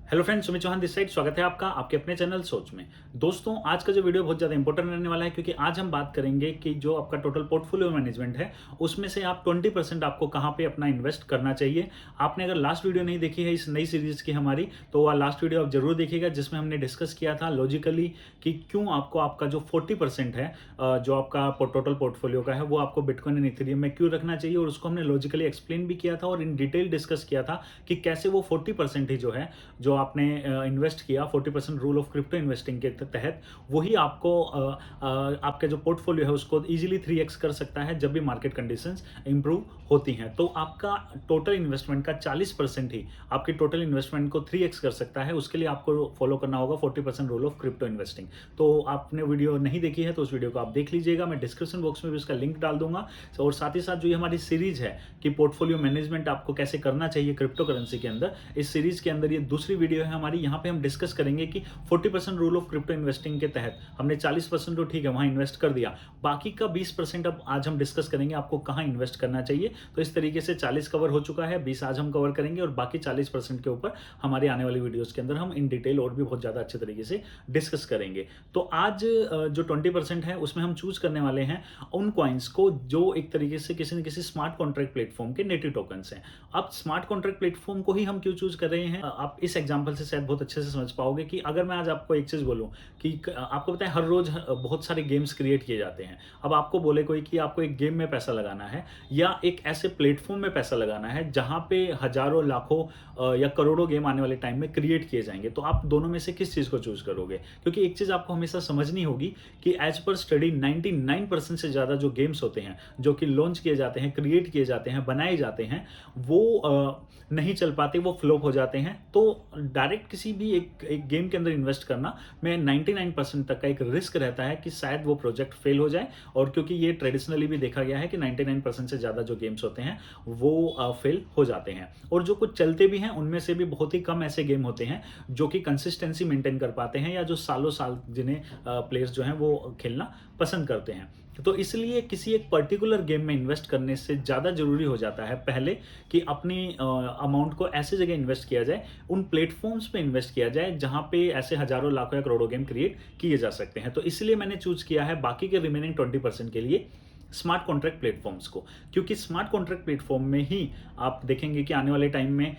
Hello friends, Sumit Chauhan this side. स्वागत है आपका आपके अपने चैनल सोच में। दोस्तों, आज का जो वीडियो बहुत ज़्यादा इंपॉर्टेंट रहने वाला है क्योंकि आज हम बात करेंगे कि जो आपका टोटल पोर्टफोलियो मैनेजमेंट है उसमें से आप 20% आपको कहाँ पे अपना इन्वेस्ट करना चाहिए। आपने अगर लास्ट वीडियो नहीं देखी है इस नई सीरीज़ की हमारी, तो वह लास्ट वीडियो आप जरूर देखिएगा जिसमें हमने डिस्कस किया था लॉजिकली कि क्यों आपको आपका जो 40% है जो आपका टोटल पोर्टफोलियो का है वो आपको बिटकॉइन एंड इथेरियम में क्यों रखना चाहिए, और उसको हमने लॉजिकली एक्सप्लेन भी किया था और इन डिटेल डिस्कस किया था कि कैसे वो 40% ही जो है जो आपने इन्वेस्ट किया 40% रूल ऑफ क्रिप्टो इन्वेस्टिंग के तहत, वही आपको आपका जो पोर्टफोलियो है उसको इजीली 3x कर सकता है जब भी मार्केट कंडीशंस इंप्रूव होती हैं। तो आपका टोटल इन्वेस्टमेंट का 40% ही आपकी टोटल इन्वेस्टमेंट को 3x कर सकता है। उसके लिए आपको फॉलो करना होगा 40% रूल ऑफ क्रिप्टो इन्वेस्टिंग। तो आपने वीडियो नहीं देखी है तो उस वीडियो को आप देख लीजिएगा, मैं डिस्क्रिप्शन बॉक्स में भी उसका लिंक डाल दूंगा। और साथ ही साथ जो ये हमारी सीरीज है कि पोर्टफोलियो मैनेजमेंट आपको कैसे करना चाहिए क्रिप्टो करेंसी के अंदर, इस सीरीज के अंदर ये दूसरी वीडियो है हमारी। यहाँ पे हम डिस्कस करेंगे कि 40% रूल ऑफ क्रिप्टो इन्वेस्टिंग के तहत हमने 40% तो ठीक है वहां इन्वेस्ट कर दिया, बाकी का 20% अब आज हम डिस्कस करेंगे आपको कहाँ इन्वेस्ट करना चाहिए। तो इस तरीके से 40 कवर हो चुका है, 20 आज हम कवर करेंगे और बाकी 40% के ऊपर हमारी आने वाली वीडियोस के अंदर हम इन डिटेल और भी बहुत ज्यादा अच्छे तरीके से डिस्कस करेंगे। तो आज जो 20% है उसमें हम चूज करने वाले हैं उन कॉइन्स को जो एक तरीके से किसी न किसी स्मार्ट कॉन्ट्रैक्ट प्लेटफॉर्म के नेटिव टोकन्स हैं। अब स्मार्ट कॉन्ट्रैक्ट प्लेटफॉर्म को ही हम क्यों चूज कर रहे हैं, आप इस एग्जांपल से शायद बहुत अच्छे से समझ पाओगे कि अगर मैं आज आपको एक चीज बोलूं कि आपको पता है हर रोज बहुत सारे गेम्स क्रिएट किए जाते हैं। अब आपको बोले कोई कि आपको एक गेम में पैसा लगाना है या एक ऐसे प्लेटफॉर्म में पैसा लगाना है जहां पे हजारों लाखों या करोड़ों गेम आने वाले टाइम में क्रिएट किए जाएंगे, तो आप दोनों में से किस चीज को चूज करोगे? क्योंकि एक चीज आपको हमेशा समझनी होगी कि एज पर स्टडी 99% से ज्यादा जो गेम्स होते हैं जो कि लॉन्च किए जाते हैं, क्रिएट किए जाते हैं, बनाए जाते हैं, वो नहीं चल पाते, वो फ्लॉप हो जाते हैं। तो डायरेक्ट किसी भी एक गेम के अंदर इन्वेस्ट करना में 99% तक का एक रिस्क रहता है कि शायद वो प्रोजेक्ट फेल हो जाए। और क्योंकि ये ट्रेडिशनली भी देखा गया है कि 99% से ज़्यादा जो गेम्स होते हैं वो फेल हो जाते हैं, और जो कुछ चलते भी हैं उनमें से भी बहुत ही कम ऐसे गेम होते हैं जो कि कंसिस्टेंसी मेंटेन कर पाते हैं या जो सालों साल जिन्हें प्लेयर्स जो हैं वो खेलना पसंद करते हैं। तो इसलिए किसी एक पर्टिकुलर गेम में इन्वेस्ट करने से ज़्यादा जरूरी हो जाता है पहले कि अपनी अमाउंट को ऐसे जगह इन्वेस्ट किया जाए, उन प्लेटफॉर्म्स पे इन्वेस्ट किया जाए जहां पे ऐसे हजारों लाखों या करोड़ों गेम क्रिएट किए जा सकते हैं। तो इसलिए मैंने चूज किया है बाकी के रिमेनिंग 20% के लिए स्मार्ट कॉन्ट्रैक्ट प्लेटफॉर्म्स को, क्योंकि स्मार्ट कॉन्ट्रैक्ट प्लेटफॉर्म में ही आप देखेंगे कि आने वाले टाइम में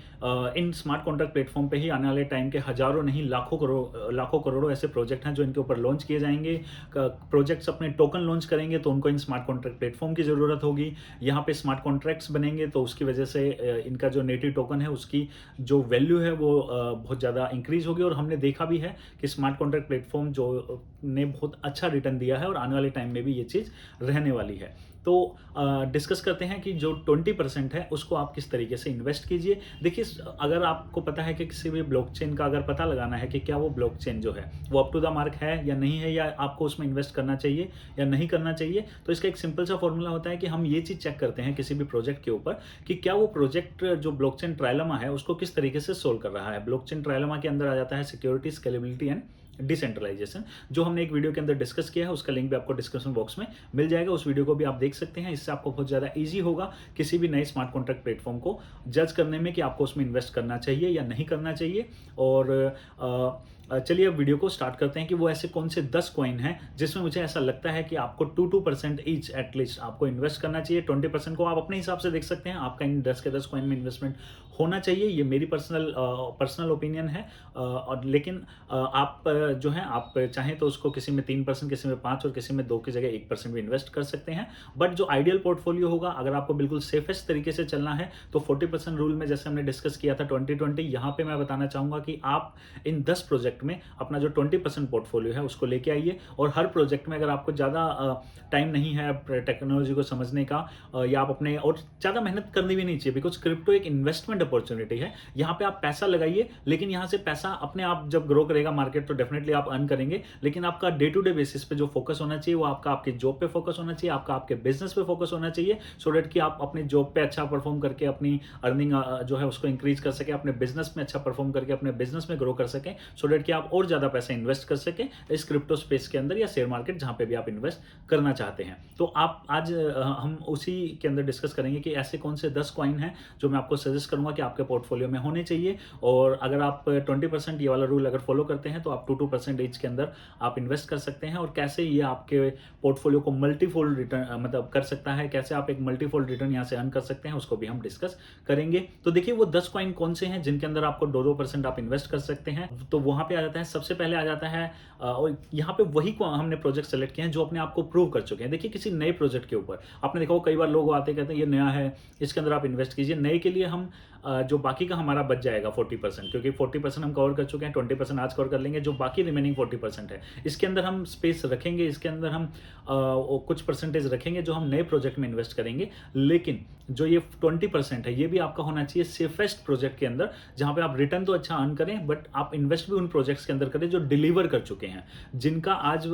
इन स्मार्ट कॉन्ट्रैक्ट प्लेटफॉर्म पे ही आने वाले टाइम के हजारों नहीं लाखों करोड़ों ऐसे प्रोजेक्ट हैं जो इनके ऊपर लॉन्च किए जाएंगे। प्रोजेक्ट्स अपने टोकन लॉन्च करेंगे तो उनको इन स्मार्ट कॉन्ट्रैक्ट प्लेटफॉर्म की जरूरत होगी। यहाँ पे स्मार्ट कॉन्ट्रैक्ट्स बनेंगे तो उसकी वजह से इनका जो नेटिव टोकन है उसकी जो वैल्यू है वो बहुत ज़्यादा इंक्रीज होगी। और हमने देखा भी है कि स्मार्ट कॉन्ट्रैक्ट प्लेटफॉर्म जो ने बहुत अच्छा रिटर्न दिया है और आने वाले टाइम में भी ये चीज़ रहने वाली है। तो डिस्कस करते हैं कि जो 20% है उसको आप किस तरीके से इन्वेस्ट कीजिए। देखिए, अगर आपको पता है कि किसी भी ब्लॉकचेन का अगर पता लगाना है कि क्या वो ब्लॉकचेन जो है वो अप टू द मार्क है या नहीं है, या आपको उसमें इन्वेस्ट करना चाहिए या नहीं करना चाहिए, तो इसका एक सिंपल सा फॉर्मूला होता है कि हम ये चीज़ चेक करते हैं किसी भी प्रोजेक्ट के ऊपर कि क्या वो प्रोजेक्ट जो ब्लॉकचेन ट्रायलेमा है उसको किस तरीके से सोल्व कर रहा है। ब्लॉकचेन ट्रायलेमा के अंदर आ जाता है सिक्योरिटी, स्केलेबिलिटी एंड डिसेंट्रलाइजेशन, जो हमने एक वीडियो के अंदर डिस्कस किया है। उसका लिंक भी आपको डिस्क्रिप्शन बॉक्स में मिल जाएगा, उस वीडियो को भी आप देख सकते हैं। इससे आपको बहुत ज़्यादा इजी होगा किसी भी नए स्मार्ट कॉन्ट्रैक्ट प्लेटफॉर्म को जज करने में कि आपको उसमें इन्वेस्ट करना चाहिए या नहीं करना चाहिए। और चलिए अब वीडियो को स्टार्ट करते हैं कि वो ऐसे कौन से 10 कॉइन हैं जिसमें मुझे ऐसा लगता है कि आपको 2% ईच एटलीस्ट आपको इन्वेस्ट करना चाहिए। 20% को आप अपने हिसाब से देख सकते हैं, आपका इन 10 के 10 कॉइन में इन्वेस्टमेंट होना चाहिए। ये मेरी पर्सनल ओपिनियन है। और लेकिन आप जो है आप चाहें तो उसको किसी में 3%, किसी में 5 और किसी में 2 की जगह 1% भी इन्वेस्ट कर सकते हैं। बट जो आइडियल पोर्टफोलियो होगा, अगर आपको बिल्कुल सेफेस्ट तरीके से चलना है, तो 40% रूल में जैसे हमने डिस्कस किया था 2020, यहाँ पे मैं बताना चाहूंगा कि आप इन 10 प्रोजेक्ट में अपना जो 20% पोर्टफोलियो है उसको लेके आइए। और हर प्रोजेक्ट में अगर आपको ज़्यादा टाइम नहीं है टेक्नोलॉजी को समझने का, या आप अपने और ज़्यादा मेहनत करनी भी नहीं चाहिए, बिकॉज क्रिप्टो एक इन्वेस्टमेंट अपॉर्चुनिटी है। यहाँ पे आप पैसा लगाइए, लेकिन यहाँ से पैसा अपने आप जब ग्रो करेगा मार्केट तो डेफिनेटली आप अर्न करेंगे। लेकिन आपका डे टू डे बेसिस पे जो फोकस होना चाहिए वो आपका आपके जॉब पे फोकस होना चाहिए, आपका आपके बिजनेस पे फोकस होना चाहिए, सो डेट कि आप अपने जॉब पे अच्छा परफॉर्म करके अपनी अर्निंग जो है उसको इंक्रीज कर सके, अपने बिजनेस में अच्छा परफॉर्म करके अपने बिजनेस में ग्रो कर सकें, सो डेट ताकि आप और ज़्यादा पैसा इन्वेस्ट कर सकें इस क्रिप्टो स्पेस के अंदर या शेयर मार्केट जहाँ पे भी आप इन्वेस्ट करना चाहते हैं। तो आप आज हम उसी के अंदर डिस्कस करेंगे कि ऐसे कौन से 10 कॉइन हैं जो मैं आपको सजेस्ट करूंगा कि आपके पोर्टफोलियो में होने चाहिए, और अगर आप 20% ये वाला रूल अगर फॉलो करते हैं तो आप 2% एज के अंदर आप इन्वेस्ट कर सकते हैं, और कैसे ये आपके पोर्टफोलियो को मल्टीफोल्ड रिटर्न मतलब कर सकता है, कैसे आप एक मल्टीफोल्ड रिटर्न यहाँ से अर्न कर सकते हैं, उसको भी हम डिस्कस करेंगे। तो देखिए वो 10 कॉइन कौन से हैं जिनके अंदर आपको 2% आप इन्वेस्ट कर सकते हैं। तो वहां पे आ जाता है, सबसे पहले आ जाता है और यहाँ पे वही को हमने प्रोजेक्ट सेलेक्ट किए हैं जो अपने आप को प्रूव कर चुके हैं। देखिए किसी नए प्रोजेक्ट के ऊपर आपने देखा हो कई बार लोग आते कहते हैं ये नया है, इसके अंदर आप इन्वेस्ट कीजिए। नए के लिए हम जो बाकी का हमारा बच जाएगा 40%, क्योंकि 40% हम कवर कर चुके हैं, 20% आज कवर कर लेंगे, जो बाकी रिमेनिंग 40% है इसके अंदर हम स्पेस रखेंगे, इसके अंदर हम कुछ परसेंटेज रखेंगे जो हम नए प्रोजेक्ट में इन्वेस्ट करेंगे। लेकिन जो ये 20% है ये भी आपका होना चाहिए सेफेस्ट प्रोजेक्ट के अंदर, जहां पे आप रिटर्न तो अच्छा अर्न करें बट आप इन्वेस्ट भी उन प्रोजेक्ट्स के अंदर करें जो डिलीवर कर चुके हैं, जिनका आज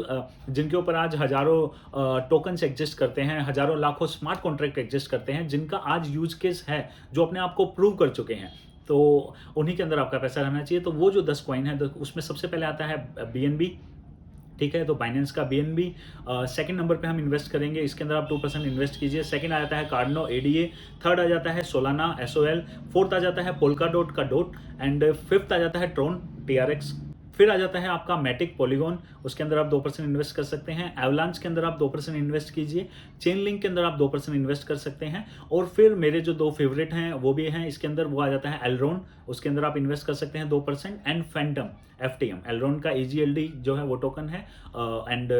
जिनके ऊपर आज हजारों टोकन्स एग्जिस्ट करते हैं, हजारों लाखों स्मार्ट कॉन्ट्रैक्ट एग्जिस्ट करते हैं, जिनका आज यूज केस है, जो अपने आप को प्रूव कर चुके हैं। तो उन्हीं के अंदर आपका पैसा रहना चाहिए। तो वो जो 10 कॉइन है तो उसमें सबसे पहले आता है BNB, ठीक है, तो बाइनेंस का BNB सेकंड नंबर पे हम इन्वेस्ट करेंगे, इसके अंदर आप 2% इन्वेस्ट कीजिए। सेकंड आ जाता है कार्डनो ADA, थर्ड आ जाता है सोलाना SOL, फोर्थ आ जाता है पोल्का डॉट का डॉट, एंड फिफ्थ आ जाता है ट्रोन TRX। फिर आ जाता है आपका मैटिक पॉलीगॉन, उसके अंदर आप 2% इन्वेस्ट कर सकते हैं। एवलांच के अंदर आप 2% इन्वेस्ट कीजिए। चेन लिंक के अंदर आप 2% इन्वेस्ट कर सकते हैं। और फिर मेरे जो 2 फेवरेट हैं वो भी हैं इसके अंदर, वो आ जाता है एलरोन, उसके अंदर आप इन्वेस्ट कर सकते हैं 2%, एंड फैंटम FTM, एलरोन का EGLD जो है वो टोकन है, एंड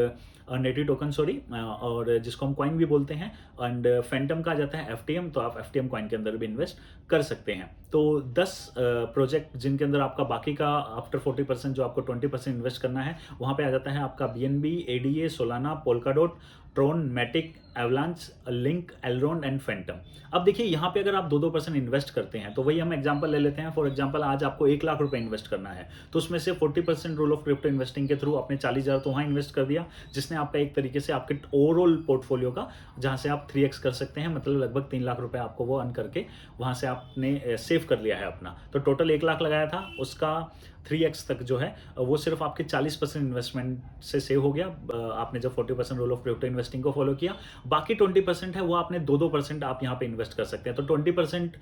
नेटिव टोकन सॉरी, और जिसको हम कॉइन भी बोलते हैं, एंड फैंटम का आ जाता है FTM, तो आप FTM कॉइन के अंदर भी इन्वेस्ट कर सकते हैं। तो 10 प्रोजेक्ट जिनके अंदर आपका बाकी का आफ्टर 40% जो आपको 20% इन्वेस्ट करना है, वहां पे आ जाता है आपका BNB, ADA, Solana, Polkadot, Tron, Matic, Avalanche, Link, Elrond and Fantom. अब देखिए यहाँ पे अगर आप 2% इन्वेस्ट करते हैं, तो वही हम एग्जांपल ले लेते हैं। फॉर एग्जांपल आज आपको 1 लाख रुपए इन्वेस्ट करना है, तो उसमें से 40% रूल ऑफ क्रिप्टो इन्वेस्टिंग के थ्रू आपने 40,000 तो वहाँ इन्वेस्ट कर दिया, जिसने आपका एक तरीके से आपके ओवरऑल पोर्टफोलियो का, जहाँ से आप 3x कर सकते हैं, मतलब लगभग 3 लाख रुपए आपको वो अर्न करके वहाँ से आपने सेव कर लिया है अपना। तो टोटल 1 लाख लगाया था, उसका 3x तक जो है वो सिर्फ आपके 40% इन्वेस्टमेंट से सेव हो गया। आपने जब 40% रूल ऑफ क्रिप्टो इन्वेस्टिंग को फॉलो किया, बाकी 20% है वो आपने 2% आप यहाँ पे इन्वेस्ट कर सकते हैं। तो 20%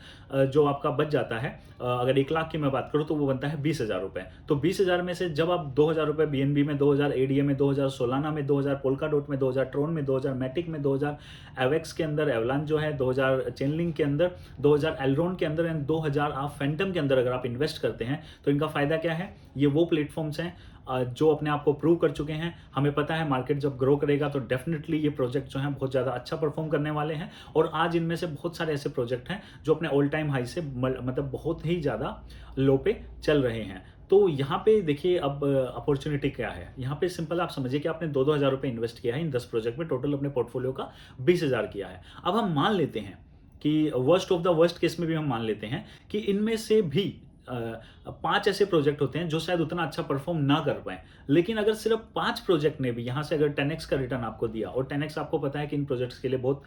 जो आपका बच जाता है, अगर 1 लाख की मैं बात करूँ तो वो बनता है 20,000 रुपए। तो 20,000 में से जब आप 2,000 रुपए BNB में, 2,000 ADA में, 2,000 सोलाना में, 2,000 पोल्काडॉट में, 2,000 ट्रोन में, 2,000 मैटिक में, 2,000 एवेक्स के अंदर, एवलांच जो है 2,000 चेनलिंक के अंदर, 2,000 एलरोन के अंदर, एंड 2,000 आप फैंटम के अंदर अगर आप इन्वेस्ट करते हैं, तो इनका फायदा क्या है? ये वो प्लेटफॉर्म्स हैं जो अपने आप को प्रूव कर चुके हैं। हमें पता है मार्केट जब ग्रो करेगा तो डेफिनेटली ये प्रोजेक्ट जो हैं बहुत ज़्यादा अच्छा परफॉर्म करने वाले हैं, और आज इनमें से बहुत सारे ऐसे प्रोजेक्ट हैं जो अपने ऑल टाइम हाई से मतलब बहुत ही ज़्यादा लो पे चल रहे हैं। तो यहाँ पे देखिए अब अपॉर्चुनिटी क्या है, यहाँ पे सिंपल आप समझिए कि आपने 2-2 हज़ार रुपये इन्वेस्ट किया है इन 10 प्रोजेक्ट में, टोटल अपने पोर्टफोलियो का 20,000 किया है। अब हम मान लेते हैं कि worst of the worst case में भी हम मान लेते हैं कि इनमें से भी 5 ऐसे प्रोजेक्ट होते हैं जो शायद उतना अच्छा परफॉर्म ना कर पाए, लेकिन अगर सिर्फ 5 प्रोजेक्ट ने भी यहाँ से अगर 10x का रिटर्न आपको दिया, और 10x आपको पता है कि इन प्रोजेक्ट्स के लिए बहुत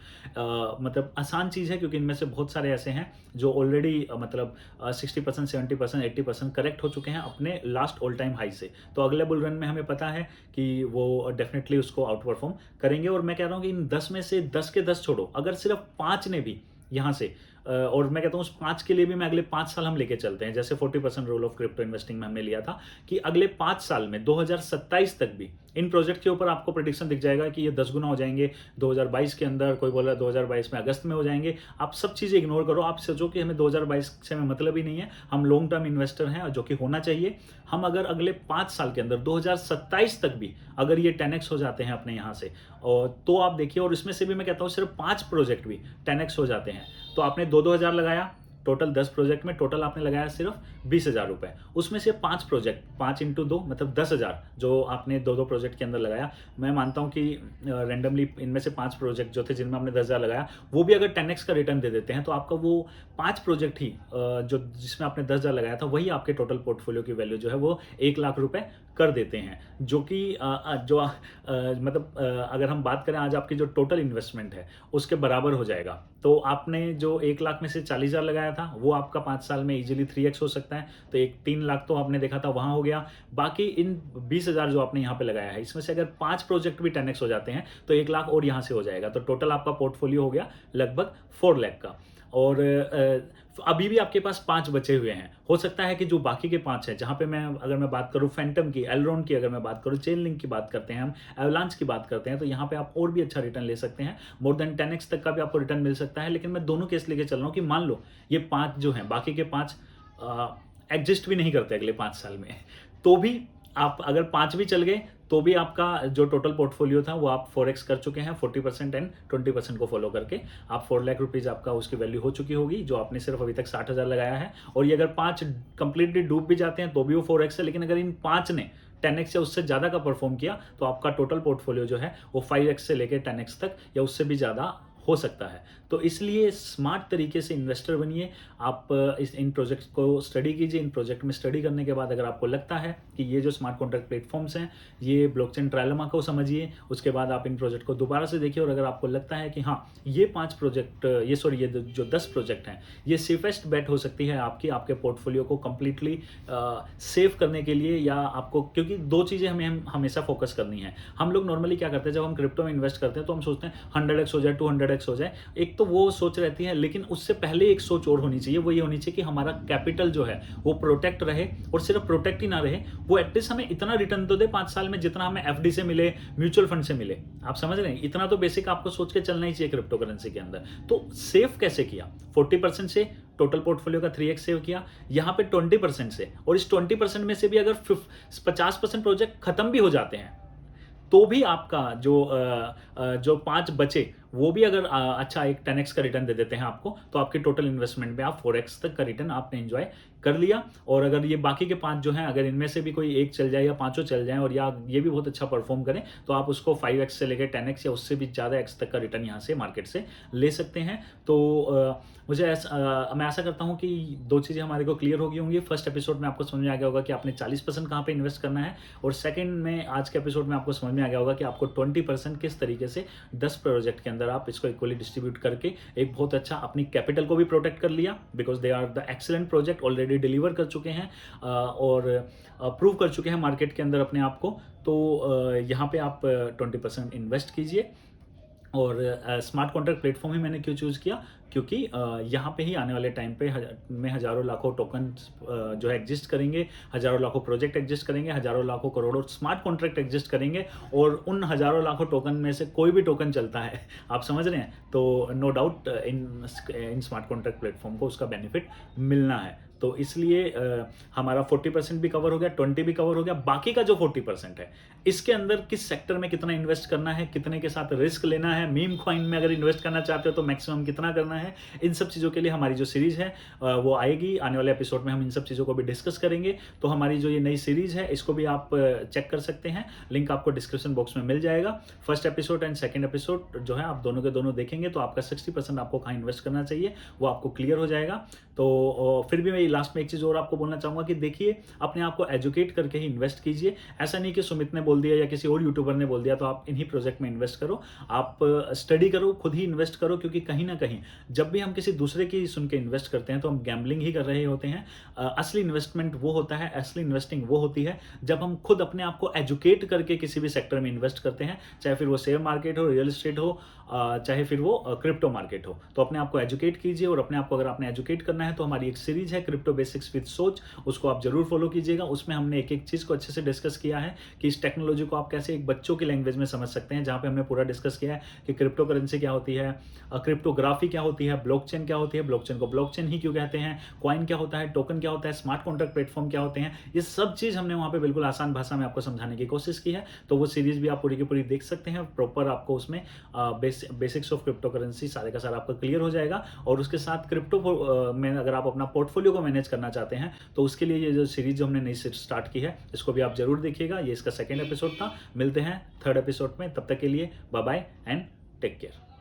मतलब आसान चीज़ है, क्योंकि इनमें से बहुत सारे ऐसे हैं जो ऑलरेडी मतलब 60%, 70%, 80% करेक्ट हो चुके हैं अपने लास्ट ऑल टाइम हाई से। तो अगले बुल रन में हमें पता है कि वो डेफिनेटली उसको आउट परफॉर्म करेंगे। और मैं कह रहा हूँ कि इन 10 में से 10 के 10 छोड़ो, अगर सिर्फ 5 ने भी यहाँ से, और मैं कहता हूँ उस 5 के लिए भी मैं अगले 5 साल हम लेके चलते हैं, जैसे 40% रूल ऑफ क्रिप्टो इन्वेस्टिंग में हमने लिया था कि अगले 5 साल में 2027 तक भी इन प्रोजेक्ट के ऊपर आपको प्रेडिक्शन दिख जाएगा कि ये 10 गुना हो जाएंगे 2022 के अंदर, कोई बोल रहा है 2022 में अगस्त में हो जाएंगे। आप सब चीज़ें इग्नोर करो, आप सोचो कि हमें 2022 से में मतलब ही नहीं है, हम लॉन्ग टर्म इन्वेस्टर हैं, जो कि होना चाहिए। हम अगर अगले 5 साल के अंदर 2027 तक भी अगर ये 10x हो जाते हैं अपने यहाँ से, और तो आप देखिए, और इसमें से भी मैं कहता हूँ सिर्फ 5 प्रोजेक्ट भी 10x हो जाते हैं, तो आपने 2-2 हज़ार लगाया, टोटल 10 प्रोजेक्ट में टोटल आपने लगाया सिर्फ 20,000 रुपए। उसमें से 5 प्रोजेक्ट, 5 इंटू 2 मतलब 10,000 जो आपने 2-2 प्रोजेक्ट के अंदर लगाया। मैं मानता हूं कि रेंडमली इनमें से 5 प्रोजेक्ट जो थे जिनमें आपने 10,000 लगाया, वो भी अगर 10x का रिटर्न दे देते हैं, तो आपका वो 5 प्रोजेक्ट ही जो जिसमें आपने 10,000 लगाया था, वही आपके टोटल पोर्टफोलियो की वैल्यू जो है वो 1 लाख रुपए कर देते हैं, जो कि मतलब अगर हम बात करें आज आपकी जो टोटल इन्वेस्टमेंट है उसके बराबर हो जाएगा। तो आपने जो 1 लाख में से 40,000 लगाया था वो आपका 5 साल में इजीली 3x हो सकता है। तो एक 3 लाख तो आपने देखा था वहाँ हो गया। बाकी इन 20,000 जो आपने यहाँ पे लगाया है, इसमें से अगर 5 प्रोजेक्ट भी 10x हो जाते हैं तो 1 लाख और यहाँ से हो जाएगा। तो टोटल आपका पोर्टफोलियो हो गया लगभग 4 लाख का। और अभी भी आपके पास 5 बचे हुए हैं। हो सकता है कि जो बाकी के 5 हैं, जहाँ पे अगर मैं बात करूँ फैंटम की, एलरॉन की, अगर मैं बात करूँ, चेन लिंक की बात करते हैं, हम एवलांच की बात करते हैं, तो यहाँ पे आप और भी अच्छा रिटर्न ले सकते हैं। मोर देन 10x तक का भी आपको रिटर्न मिल सकता है। लेकिन मैं दोनों केस लेके चल रहा हूँ कि मान लो ये 5 जो हैं, बाकी के 5 एग्जिस्ट भी नहीं करते अगले 5 साल में, तो भी आप अगर 5 भी चल गए तो भी आपका जो टोटल पोर्टफोलियो था वो आप 4x कर चुके हैं 40% एंड 20% को फॉलो करके। आप 4 लाख रुपीज़ आपका उसकी वैल्यू हो चुकी होगी, जो आपने सिर्फ अभी तक 60,000 लगाया है। और ये अगर 5 कंप्लीटली डूब भी जाते हैं तो भी वो 4x है। लेकिन अगर इन 5 ने 10x या उससे ज़्यादा का परफॉर्म किया तो आपका टोटल पोर्टफोलियो जो है वो 5x से लेकर 10x तक या उससे भी ज़्यादा हो सकता है। तो इसलिए स्मार्ट तरीके से इन्वेस्टर बनिए। आप इन प्रोजेक्ट को स्टडी कीजिए। इन प्रोजेक्ट में स्टडी करने के बाद अगर आपको लगता है कि ये जो स्मार्ट कॉन्ट्रैक्ट प्लेटफॉर्म्स हैं, ये ब्लॉकचेन ट्रायलेमा को समझिए, उसके बाद आप इन प्रोजेक्ट को दोबारा से देखिए। और अगर आपको लगता है कि हाँ ये 5 प्रोजेक्ट ये जो 10 प्रोजेक्ट हैं ये सेफेस्ट बेट हो सकती है आपके पोर्टफोलियो को कंप्लीटली सेव करने के लिए, या आपको, क्योंकि 2 चीज़ें हमें हमेशा फोकस करनी है। हम लोग नॉर्मली क्या करते हैं, जब हम क्रिप्टो में इन्वेस्ट करते हैं तो हम सोचते हैं 100x हो जाए, 200x हो जाए। एक तो वो सोच रहती है, लेकिन उससे पहले एक सोच और होनी चाहिए। वो ये होनी चाहिए कि हमारा कैपिटल जो है वो प्रोटेक्ट रहे, और सिर्फ प्रोटेक्ट ही ना रहे, वो एटलीस्ट हमें इतना रिटर्न तो दे 5 साल में जितना हमें एफडी से मिले, म्यूचुअल फंड से मिले। आप समझ रहे हैं, इतना तो बेसिक आपको सोच के चलना ही चाहिए क्रिप्टो करेंसी के अंदर। तो सेफ कैसे किया? 40% से टोटल पोर्टफोलियो का 3x सेव किया, यहाँ पे 20% से, और इस 20% में से भी अगर 50% प्रोजेक्ट खत्म भी हो जाते हैं तो भी आपका जो 5 बचे वो भी अगर अच्छा एक 10x का रिटर्न दे देते हैं आपको, तो आपके टोटल इन्वेस्टमेंट में आप 4x तक का रिटर्न आपने एंजॉय कर लिया। और अगर ये बाकी के 5 जो हैं, अगर इनमें से भी कोई एक चल जाए या 5 चल जाएं और या ये भी बहुत अच्छा परफॉर्म करें, तो आप उसको 5x से लेकर 10x या उससे भी ज़्यादा x तक का रिटर्न यहाँ से मार्केट से ले सकते हैं। तो मैं आशा करता हूँ कि 2 चीज़ें हमारे को क्लियर हो गई होंगी। फर्स्ट एपिसोड में आपको समझ में आ गया होगा कि आपने 40% कहाँ पे इन्वेस्ट करना है, और सेकंड में आज के एपिसोड में आपको समझ में आ गया होगा कि आपको 20% किस तरीके से 10 प्रोजेक्ट के अंदर आप इसको इक्वली डिस्ट्रीब्यूट करके एक बहुत अच्छा अपनी कैपिटल को भी प्रोटेक्ट कर लिया, because they are the excellent project, already deliver कर चुके हैं और प्रूव कर चुके हैं मार्केट के अंदर अपने आप को। तो यहाँ पे आप 20% इन्वेस्ट कीजिए। और स्मार्ट कॉन्ट्रैक्ट प्लेटफॉर्म ही मैंने क्यों चूज़ किया, क्योंकि यहाँ पे ही आने वाले टाइम पे में हज़ारों लाखों टोकन जो है एग्जिस्ट करेंगे, हज़ारों लाखों प्रोजेक्ट एग्जिस्ट करेंगे, हज़ारों लाखों करोड़ों स्मार्ट कॉन्ट्रैक्ट एग्जिस्ट करेंगे, और उन हज़ारों लाखों टोकन में से कोई भी टोकन चलता है, आप समझ रहे हैं, तो no doubt in smart contract platform को उसका बेनिफिट मिलना है। तो इसलिए हमारा 40% भी कवर हो गया, 20 भी कवर हो गया। बाकी का जो 40% है, इसके अंदर किस सेक्टर में कितना इन्वेस्ट करना है, कितने के साथ रिस्क लेना है, मीम कॉइन में अगर इन्वेस्ट करना चाहते हो तो मैक्सिमम कितना करना है, इन सब चीज़ों के लिए हमारी जो सीरीज़ है वो आएगी। आने वाले एपिसोड में हम इन सब चीज़ों को भी डिस्कस करेंगे। तो हमारी जो ये नई सीरीज़ है इसको भी आप चेक कर सकते हैं, लिंक आपको डिस्क्रिप्शन बॉक्स में मिल जाएगा। First episode and second episode जो है आप दोनों के दोनों देखेंगे तो आपका 60% आपको कहाँ इन्वेस्ट करना चाहिए वो आपको क्लियर हो जाएगा। तो फिर भी मैं लास्ट में एक चीज़ और आपको बोलना चाहूँगा कि देखिए, अपने आप को एजुकेट करके ही इन्वेस्ट कीजिए। ऐसा नहीं कि सुमित ने बोल दिया या किसी और यूट्यूबर ने बोल दिया तो आप इन्हीं प्रोजेक्ट में इन्वेस्ट करो। आप स्टडी करो, खुद ही इन्वेस्ट करो, क्योंकि कहीं ना कहीं जब भी हम किसी दूसरे की सुन के इन्वेस्ट करते हैं तो हम गैम्बलिंग ही कर रहे होते हैं। असली इन्वेस्टमेंट वो होता है, असली इन्वेस्टिंग वो होती है जब हम खुद अपने आप को एजुकेट करके किसी भी सेक्टर में इन्वेस्ट करते हैं, चाहे फिर वो शेयर मार्केट हो, रियल एस्टेट हो, चाहे फिर वो क्रिप्टो मार्केट हो। तो अपने आप को एजुकेट कीजिए, और अपने आप को अगर आपने एजुकेट करना है तो हमारी एक सीरीज है क्रिप्टो बेसिक्स विद सोच, उसको आप जरूर फॉलो कीजिएगा। उसमें हमने एक एक चीज़ को अच्छे से डिस्कस किया है कि इस टेक्नोलॉजी को आप कैसे एक बच्चों की लैंग्वेज में समझ सकते हैं, जहाँ पे हमने पूरा डिस्कस किया है कि क्रिप्टो करेंसी क्या होती है, क्रिप्टोग्राफी क्या होती है, ब्लॉकचेन क्या होती है, ब्लॉकचेन को ब्लॉकचेन ही क्यों कहते हैं, कॉइन क्या होता है, टोकन क्या होता है, स्मार्ट कॉन्ट्रैक्ट प्लेटफॉर्म क्या होते हैं। ये सब चीज़ हमने वहाँ पे बिल्कुल आसान भाषा में आपको समझाने की कोशिश की है। तो वो सीरीज भी आप पूरी की पूरी देख सकते हैं। प्रॉपर आपको उसमें बेसिक्स ऑफ क्रिप्टो करेंसी सारे का सारा आपका क्लियर हो जाएगा। और उसके साथ क्रिप्टो में अगर आप अपना पोर्टफोलियो को मैनेज करना चाहते हैं तो उसके लिए ये जो सीरीज हमने नई स्टार्ट की है इसको भी आप जरूर देखिएगा। ये इसका सेकेंड एपिसोड था। मिलते हैं थर्ड एपिसोड में, तब तक के लिए bye bye and take care.